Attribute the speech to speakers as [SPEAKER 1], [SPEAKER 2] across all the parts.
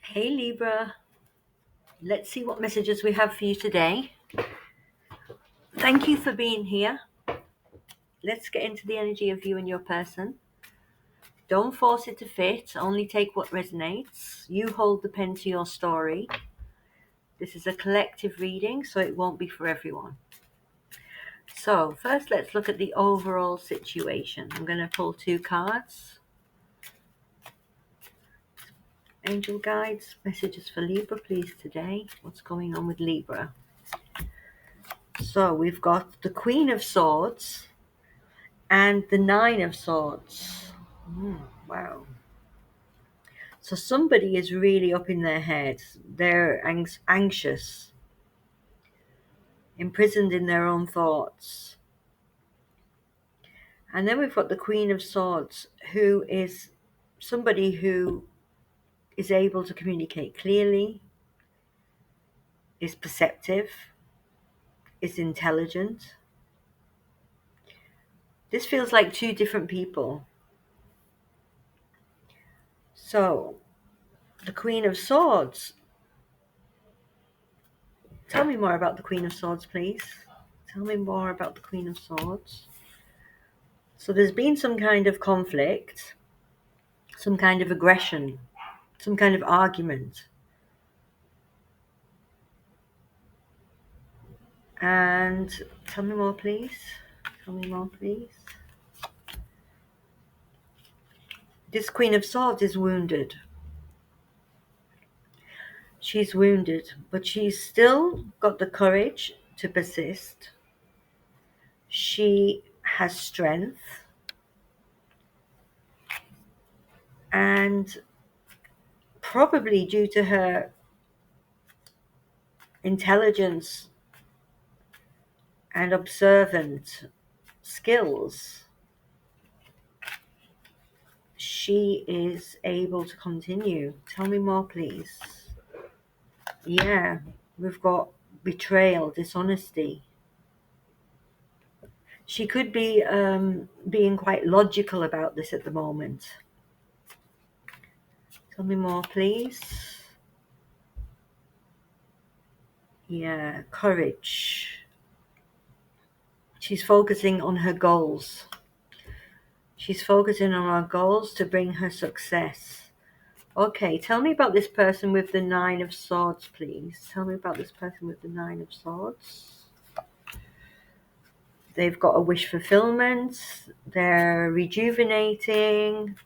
[SPEAKER 1] Hey Libra, let's see what messages we have for you today. Thank you for being here. Let's get into the energy of you and your person. Don't force it to fit, only take what resonates. You hold the pen to your story. This is a collective reading, so it won't be for everyone. So, first let's look at the overall situation. I'm going to pull 2 cards. Angel guides, messages for Libra, please, today. What's going on with Libra? So, we've got the Queen of Swords and the 9 of Swords. Wow. So somebody is really up in their head. They're anxious, imprisoned in their own thoughts. And then we've got the Queen of Swords, who is somebody who is able to communicate clearly, is perceptive, is intelligent. This feels like 2 different people. So, the Queen of Swords. Tell me more about the Queen of Swords, please. Tell me more about the Queen of Swords. So there's been some kind of conflict, some kind of aggression, some kind of argument. And tell me more, please. Tell me more, please. This Queen of Swords is wounded. She's wounded, but she's still got the courage to persist. She has strength. And probably due to her intelligence and observant skills, she is able to continue. Tell me more, please. Yeah, we've got betrayal, dishonesty. She could be being quite logical about this at the moment. Tell me more, please. Yeah, courage. She's focusing on her goals. She's focusing on her goals to bring her success. Okay, tell me about this person with the 9 of Swords, please. Tell me about this person with the 9 of Swords. They've got a wish fulfillment. They're rejuvenating.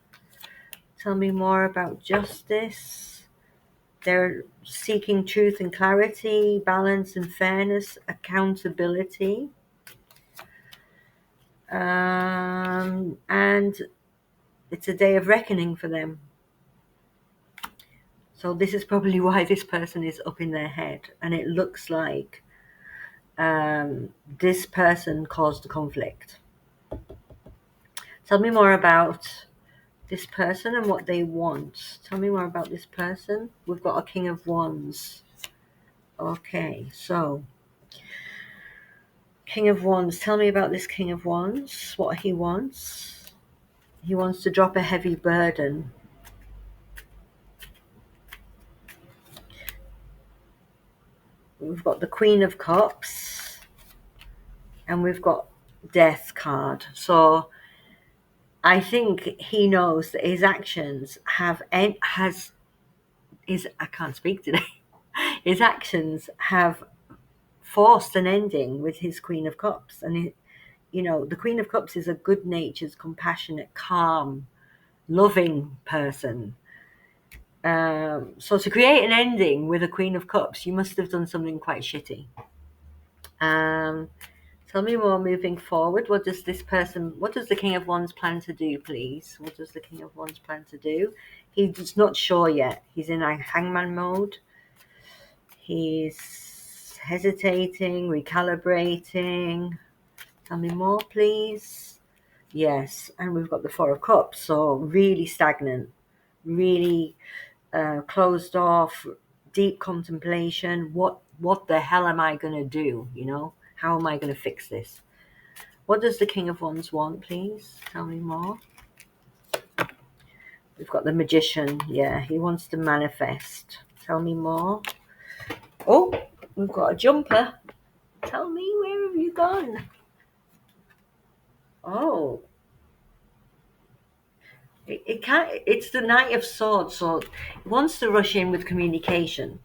[SPEAKER 1] Tell me more about justice. They're seeking truth and clarity, balance and fairness, accountability. And it's a day of reckoning for them. So this is probably why this person is up in their head. And it looks like this person caused the conflict. Tell me more about this person and what they want. Tell me more about this person. We've got a King of Wands. Okay, so King of Wands. Tell me about this King of Wands. What he wants. He wants to drop a heavy burden. We've got the Queen of Cups. And we've got Death card. So I think he knows that his actions I can't speak today. His actions have forced an ending with his Queen of Cups. And, the Queen of Cups is a good-natured, compassionate, calm, loving person. So to create an ending with a Queen of Cups, you must have done something quite shitty. Tell me more moving forward. What does the King of Wands plan to do, please? What does the King of Wands plan to do? He's not sure yet. He's in a hangman mode. He's hesitating, recalibrating. Tell me more, please. Yes, and we've got the 4 of Cups, so really stagnant, really closed off, deep contemplation. What the hell am I going to do, How am I going to fix this? What does the King of Wands want, please? Tell me more. We've got the Magician. Yeah, he wants to manifest. Tell me more. Oh, we've got a jumper. Tell me, where have you gone? Oh, it can't. It's the Knight of Swords, so it wants to rush in with communication.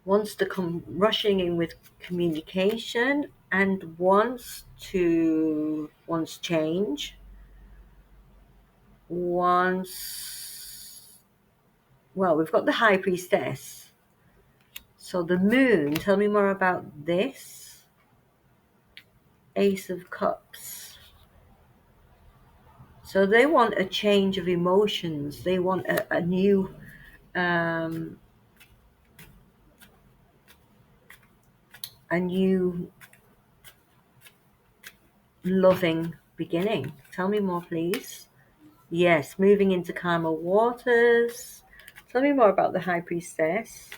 [SPEAKER 1] Wants to come rushing in with communication and wants change. Well, we've got the High Priestess. So the Moon. Tell me more about this. Ace of Cups. So they want a change of emotions. They want a new loving beginning. Tell me more, please. Yes, moving into calmer waters. Tell me more about the High Priestess.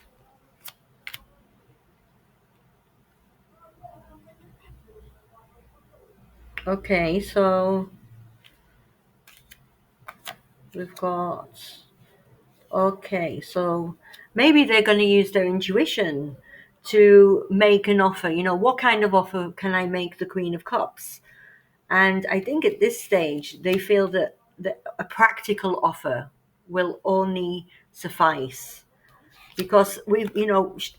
[SPEAKER 1] Okay, so we've got... Okay, so maybe they're going to use their intuition to make an offer. You know, what kind of offer can I make the Queen of Cups? And I think at this stage, they feel that a practical offer will only suffice. Because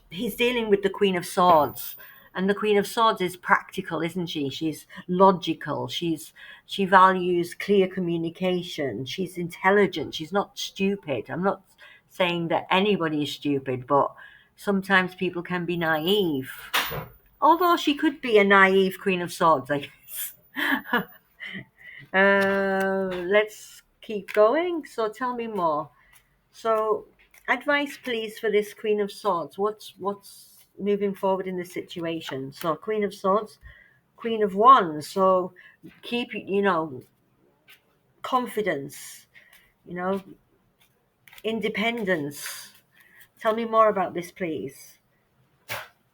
[SPEAKER 1] he's dealing with the Queen of Swords, and the Queen of Swords is practical, isn't she? She's logical. She values clear communication. She's intelligent. She's not stupid. I'm not saying that anybody is stupid, but sometimes people can be naive. Although she could be a naive Queen of Swords, I guess. Let's keep going. So tell me more. So, advice, please, for this Queen of Swords. What's moving forward in this situation? So, Queen of Swords, Queen of Wands. So, keep confidence, independence. Tell me more about this, please.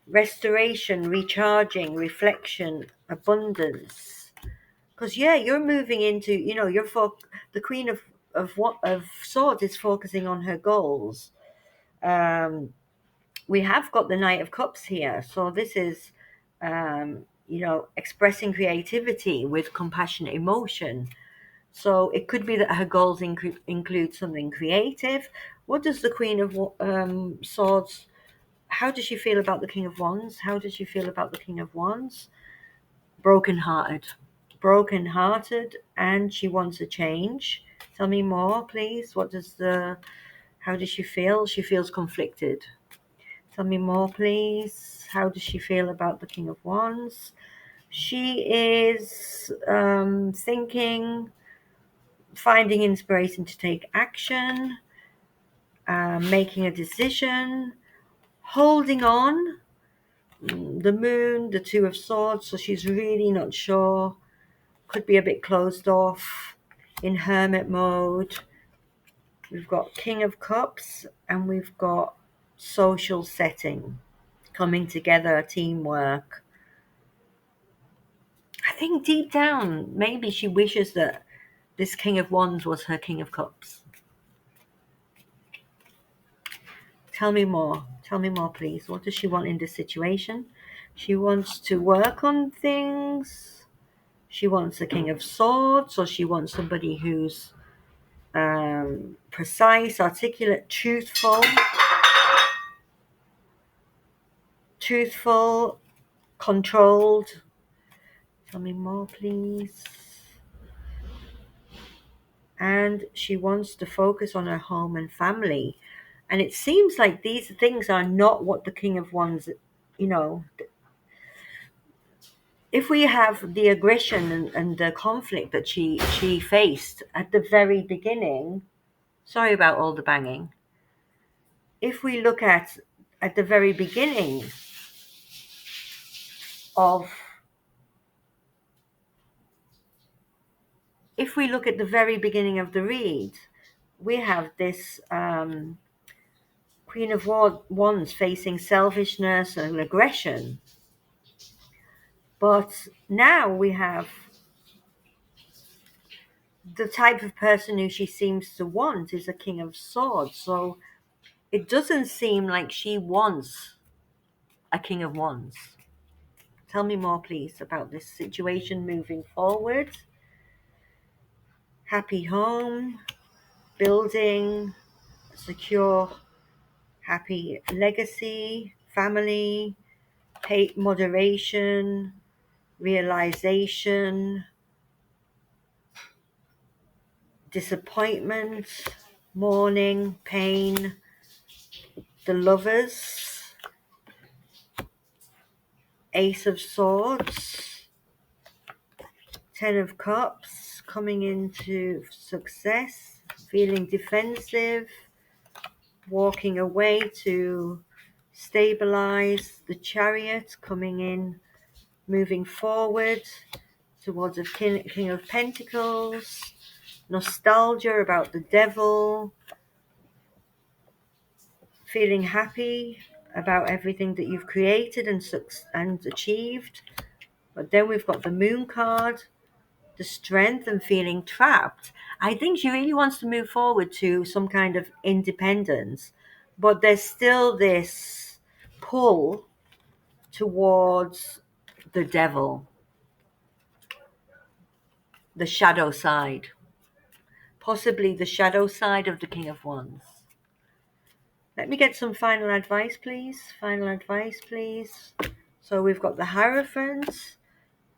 [SPEAKER 1] Restoration, recharging, reflection, abundance. Because you're moving into, the Queen of Swords is focusing on her goals. We have got the Knight of Cups here. So this is, expressing creativity with compassionate emotion. So it could be that her goals include something creative. What does the Queen of Swords, how does she feel about the King of Wands? How does she feel about the King of Wands? Brokenhearted, and she wants a change. Tell me more, please. How does she feel? She feels conflicted. Tell me more, please. How does she feel about the King of Wands? She is thinking, finding inspiration to take action, making a decision, holding on. The Moon, the Two of Swords, so she's really not sure. Could be a bit closed off, in hermit mode. We've got King of Cups, and we've got social setting, coming together, teamwork. I think deep down, maybe she wishes that this King of Wands was her King of Cups. Tell me more, please. What does she want in this situation? She wants to work on things. She wants the King of Swords, or she wants somebody who's precise, articulate, truthful, controlled. Tell me more, please. And she wants to focus on her home and family. And it seems like these things are not what the King of Wands, if we have the aggression and the conflict that she faced at the very beginning, sorry about all the banging. If we look at the very beginning of the read, we have this Queen of Wands facing selfishness and aggression. But now we have the type of person who she seems to want is a King of Swords. So it doesn't seem like she wants a King of Wands. Tell me more, please, about this situation moving forward. Happy home, building, secure, happy legacy, family, moderation, realization, disappointment, mourning, pain, the Lovers, Ace of Swords, Ten of Cups, coming into success, feeling defensive, walking away to stabilize, the Chariot coming in, moving forward towards a King of Pentacles, nostalgia about the Devil, feeling happy about everything that you've created and achieved. But then we've got the Moon card, the Strength, and feeling trapped. I think she really wants to move forward to some kind of independence, but there's still this pull towards the Devil, the shadow side, possibly the shadow side of the King of Wands. Let me get some final advice, please. Final advice, please. So we've got the Hierophant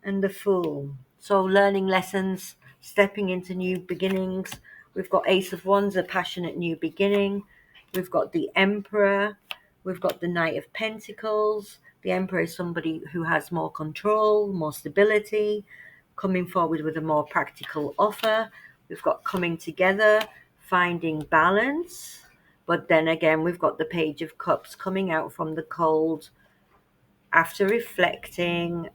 [SPEAKER 1] and the Fool. So learning lessons, stepping into new beginnings. We've got Ace of Wands, a passionate new beginning. We've got the Emperor. We've got the Knight of Pentacles. The Emperor is somebody who has more control, more stability, coming forward with a more practical offer. We've got coming together, finding balance. But then again, we've got the Page of Cups coming out from the cold after reflecting,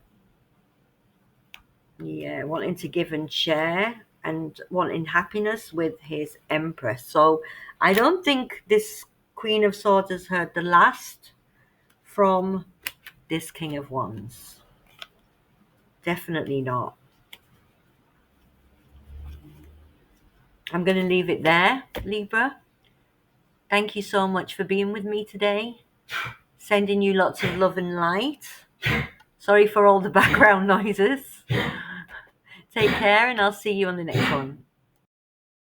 [SPEAKER 1] wanting to give and share and wanting happiness with his Empress. So I don't think this Queen of Swords has heard the last from this King of Wands. Definitely not. I'm going to leave it there, Libra. Thank you so much for being with me today. Sending you lots of love and light. Sorry for all the background noises. Take care, and I'll see you on the next one.